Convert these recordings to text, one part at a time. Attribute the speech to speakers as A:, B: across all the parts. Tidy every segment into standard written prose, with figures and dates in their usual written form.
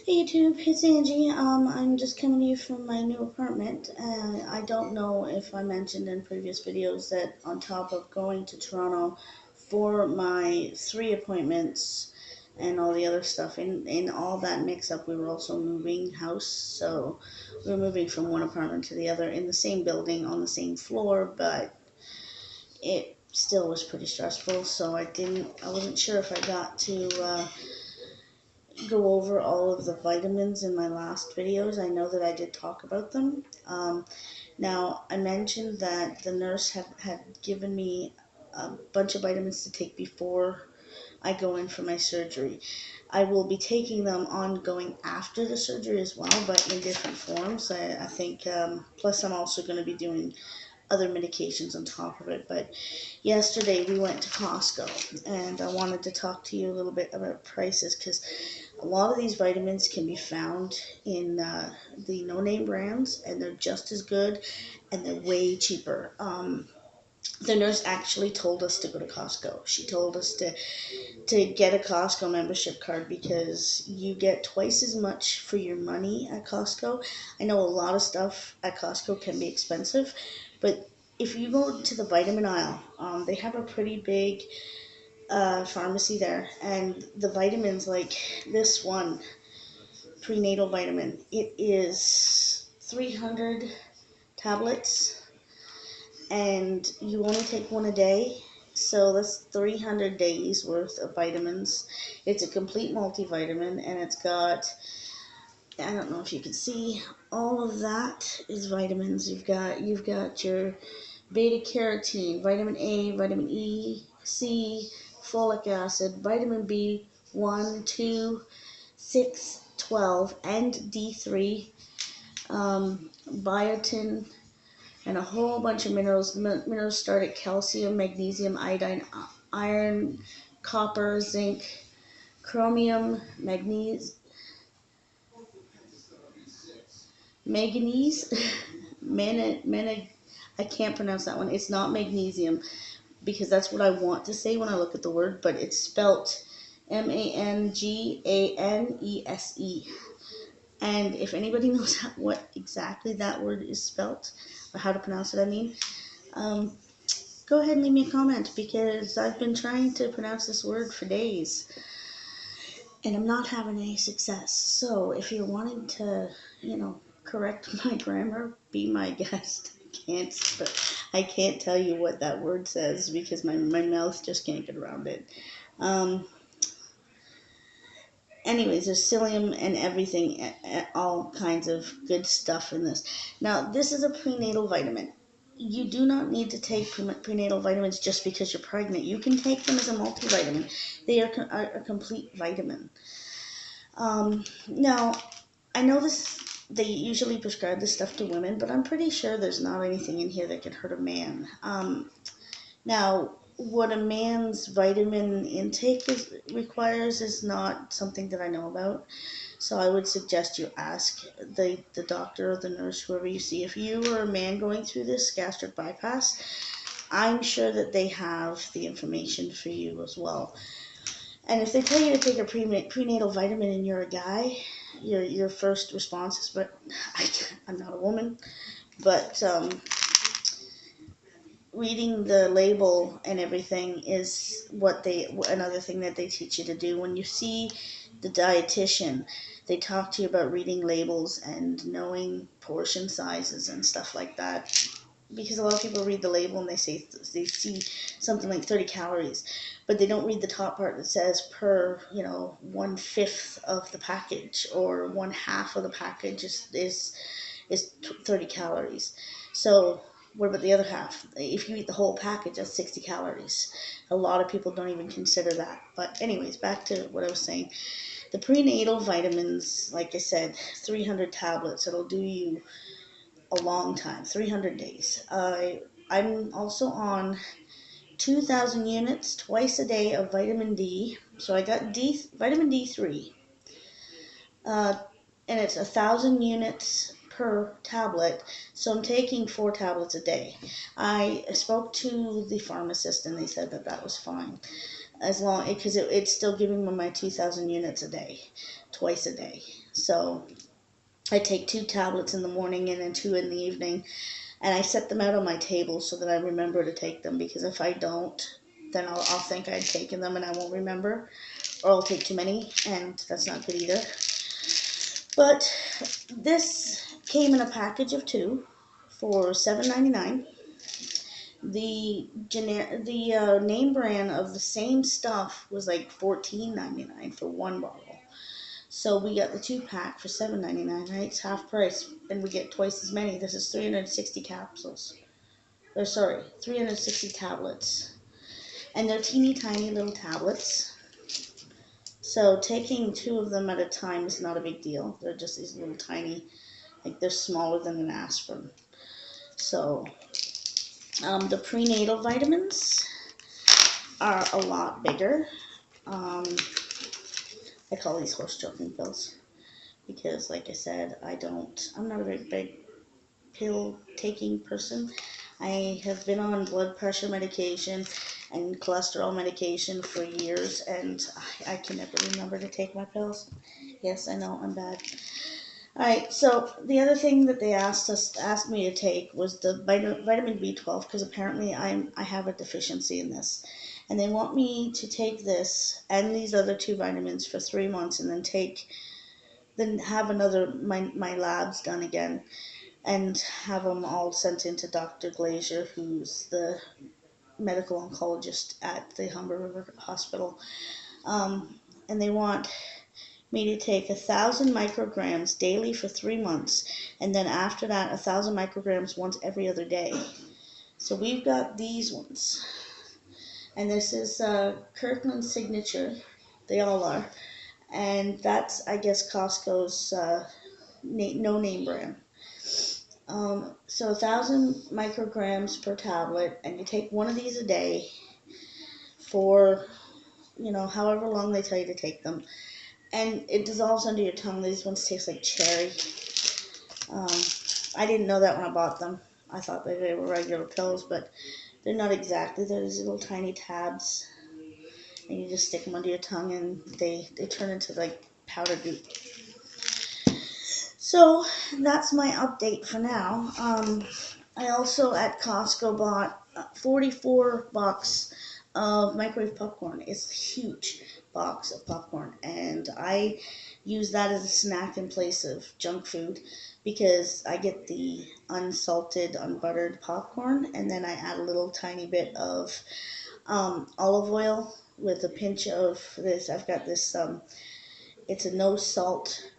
A: Hey YouTube, it's Angie. I'm just coming to you from my new apartment. I don't know if I mentioned in previous videos that on top of going to Toronto for my 3 appointments and all the other stuff, in all that mix up, we were also moving house. So we were moving from one apartment to the other in the same building on the same floor, but it still was pretty stressful. So I wasn't sure if I got to go over all of the vitamins in my last videos. I know that I did talk about them. Now, I mentioned that the nurse had given me a bunch of vitamins to take before I go in for my surgery. I will be taking them ongoing after the surgery as well, but in different forms. I think, plus I'm also going to be doing other medications on top of it. But yesterday we went to Costco, and I wanted to talk to you a little bit about prices, because a lot of these vitamins can be found in the no-name brands, and they're just as good, and they're way cheaper. The nurse actually told us to go to Costco. She told us to get a Costco membership card because you get twice as much for your money at Costco. I know a lot of stuff at Costco can be expensive, but if you go to the vitamin aisle, they have a pretty big pharmacy there, and the vitamins, like this one, prenatal vitamin, it is 300 tablets, and you only take one a day. So that's 300 days worth of vitamins. It's a complete multivitamin, and it's got, I don't know if you can see, all of that is vitamins. You've got your beta carotene, vitamin A, vitamin E, C, folic acid, vitamin B1, 2, 6, 12, and D3, biotin, and a whole bunch of minerals. Minerals start at calcium, magnesium, iodine, iron, copper, zinc, chromium, manganese, I can't pronounce that one. It's not magnesium, because that's what I want to say when I look at the word, but it's spelt Manganese. And if anybody knows what exactly that word is spelt, or how to pronounce it, um, go ahead and leave me a comment, because I've been trying to pronounce this word for days, and I'm not having any success. So if you're wanting to, correct my grammar, be my guest. I can't tell you what that word says, because my mouth just can't get around it. Um, Anyways, there's psyllium and everything, all kinds of good stuff in this. Now, this is a prenatal vitamin. You do not need to take prenatal vitamins just because you're pregnant. You can take them as a multivitamin. They are a complete vitamin. Now, I know this. They usually prescribe this stuff to women, but I'm pretty sure there's not anything in here that could hurt a man. Now, what a man's vitamin intake requires is not something that I know about. So I would suggest you ask the doctor or the nurse, whoever you see. If you are a man going through this gastric bypass, I'm sure that they have the information for you as well. And if they tell you to take a prenatal vitamin and you're a guy, your first response is, but I'm not a woman. But reading the label and everything is another thing that they teach you to do. When you see the dietitian, they talk to you about reading labels and knowing portion sizes and stuff like that, because a lot of people read the label and they see something like 30 calories, but they don't read the top part that says per 1/5 of the package, or 1/2 of the package is 30 calories. So what about the other half? If you eat the whole package, that's 60 calories. A lot of people don't even consider that. But anyways, back to what I was saying. The prenatal vitamins, like I said, 300 tablets. It'll do you a long time, 300 days. I'm also on 2,000 units twice a day of vitamin D. So I got vitamin D3. Uh, and it's 1,000 units per tablet, so I'm taking 4 tablets a day. I spoke to the pharmacist, and they said that was fine, as long because it's still giving me my 2,000 units a day, twice a day. So I take 2 tablets in the morning and then 2 in the evening, and I set them out on my table so that I remember to take them, because if I don't, then I'll think I'd taken them and I won't remember, or I'll take too many, and that's not good either. But this came in a package of 2 for $7.99. The name brand of the same stuff was like $14.99 for one bottle. So we got the 2-pack for $7.99, right? It's half price, and we get twice as many. This is 360 capsules. Or sorry, 360 tablets. And they're teeny tiny little tablets. So taking 2 of them at a time is not a big deal. They're just these little tiny, like they're smaller than an aspirin. So the prenatal vitamins are a lot bigger. I call these horse choking pills because, like I said, I'm not a very big pill taking person. I have been on blood pressure medication and cholesterol medication for years, and I can never remember to take my pills. Yes, I know, I'm bad. Alright, so the other thing that they asked me to take was the vitamin B12, because apparently I have a deficiency in this. And they want me to take this and these other 2 vitamins for 3 months, and then have my labs done again, and have them all sent in to Dr. Glazier, who's the medical oncologist at the Humber River Hospital. And they want me to take 1,000 micrograms daily for 3 months, and then after that 1,000 micrograms once every other day. So we've got these ones, and this is Kirkland's Signature. They all are, and that's, I guess, Costco's no-name brand. So 1,000 micrograms per tablet, and you take one of these a day for, however long they tell you to take them. And it dissolves under your tongue. These ones taste like cherry. I didn't know that when I bought them. I thought they were regular pills, but they're not exactly. They're these little tiny tabs, and you just stick them under your tongue, and they turn into like powder goop. So that's my update for now. I also at Costco bought 44 bucks of microwave popcorn. It's a huge box of popcorn, and I use that as a snack in place of junk food, because I get the unsalted, unbuttered popcorn, and then I add a little tiny bit of olive oil with a pinch of this. I've got this, it's a no salt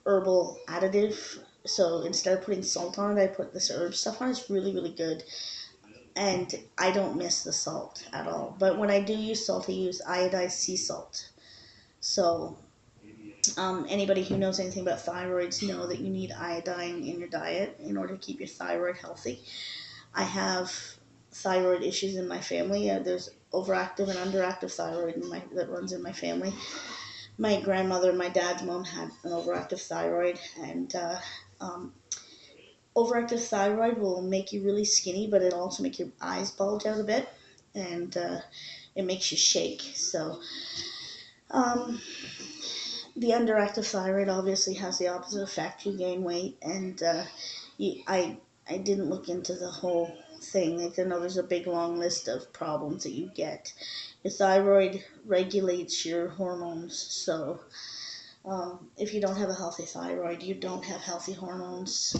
A: herbal additive. So instead of putting salt on it, I put this herb stuff on. It's really, really good. And I don't miss the salt at all. But when I do use salt, I use iodized sea salt. So anybody who knows anything about thyroids know that you need iodine in your diet in order to keep your thyroid healthy. I have thyroid issues in my family. There's overactive and underactive thyroid that runs in my family. My grandmother and my dad's mom had an overactive thyroid, and overactive thyroid will make you really skinny, but it'll also make your eyes bulge out a bit, and it makes you shake. So the underactive thyroid obviously has the opposite effect. You gain weight, and I didn't look into the whole thing. Like, I know there's a big long list of problems that you get. Your thyroid regulates your hormones, so if you don't have a healthy thyroid, you don't have healthy hormones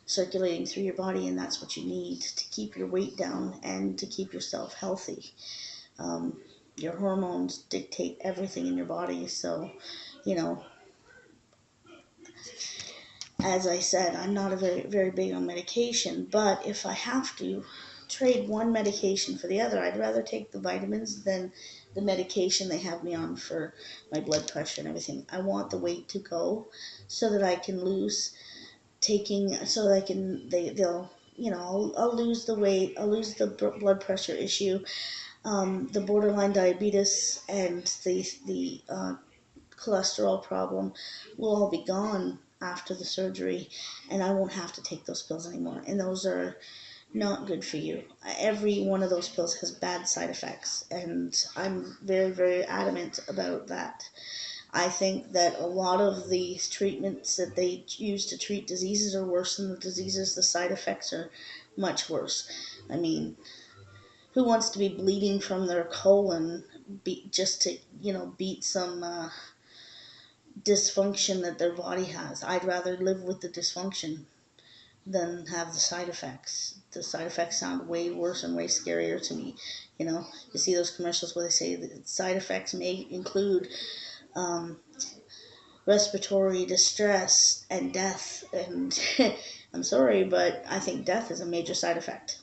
A: circulating through your body, and that's what you need to keep your weight down and to keep yourself healthy. Your hormones dictate everything in your body, so, as I said, I'm not a very, very big on medication, but if I have to trade one medication for the other, I'd rather take the vitamins than the medication they have me on for my blood pressure and everything. I want the weight to go so that I can lose I'll lose the weight, I'll lose the blood pressure issue, the borderline diabetes, and the cholesterol problem will all be gone after the surgery, and I won't have to take those pills anymore. And those are not good for you. Every one of those pills has bad side effects, and I'm very, very adamant about that. I think that a lot of these treatments that they use to treat diseases are worse than the diseases. The side effects are much worse. I mean, who wants to be bleeding from their colon just to, beat some dysfunction that their body has? I'd rather live with the dysfunction than have the side effects. The side effects sound way worse and way scarier to me. You see those commercials where they say that side effects may include respiratory distress and death. And I'm sorry, but I think death is a major side effect.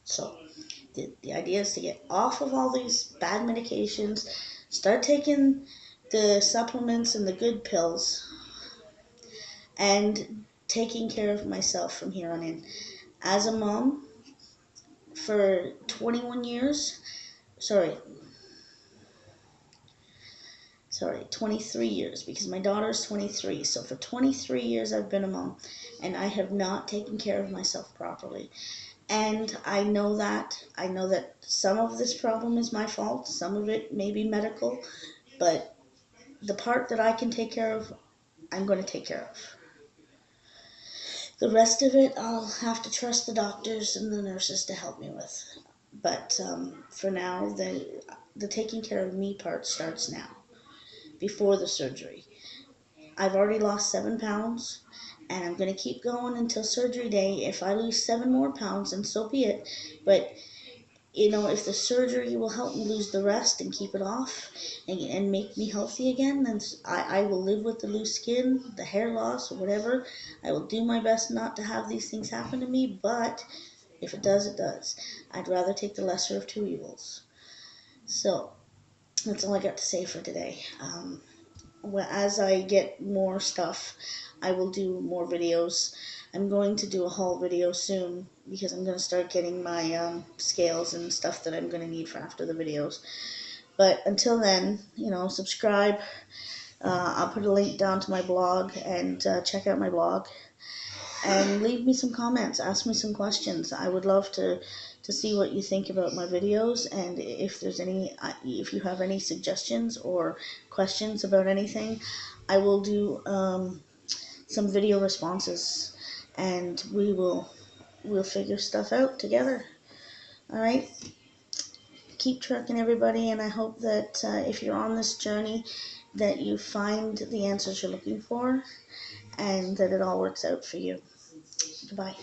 A: So the idea is to get off of all these bad medications, start taking the supplements and the good pills, and taking care of myself from here on in. As a mom for 21 years, sorry, 23 years, because my daughter's 23. So for 23 years I've been a mom, and I have not taken care of myself properly. And I know that some of this problem is my fault, some of it may be medical, but the part that I can take care of, I'm going to take care of. The rest of it, I'll have to trust the doctors and the nurses to help me with. But for now, the taking care of me part starts now, before the surgery. I've already lost 7 pounds, and I'm going to keep going until surgery day. If I lose 7 more pounds, then so be it. But if the surgery will help me lose the rest and keep it off and make me healthy again, then I will live with the loose skin, the hair loss, or whatever. I will do my best not to have these things happen to me, but if it does, it does. I'd rather take the lesser of two evils. So that's all I got to say for today. As I get more stuff, I will do more videos. I'm going to do a haul video soon, because I'm going to start getting my scales and stuff that I'm going to need for after the videos. But until then, subscribe. I'll put a link down to my blog, and check out my blog. And leave me some comments. Ask me some questions. I would love to see what you think about my videos, and if you have any suggestions or questions about anything, I will do some video responses, and we'll figure stuff out together. All right, keep trucking, everybody, and I hope that if you're on this journey, that you find the answers you're looking for, and that it all works out for you. Goodbye.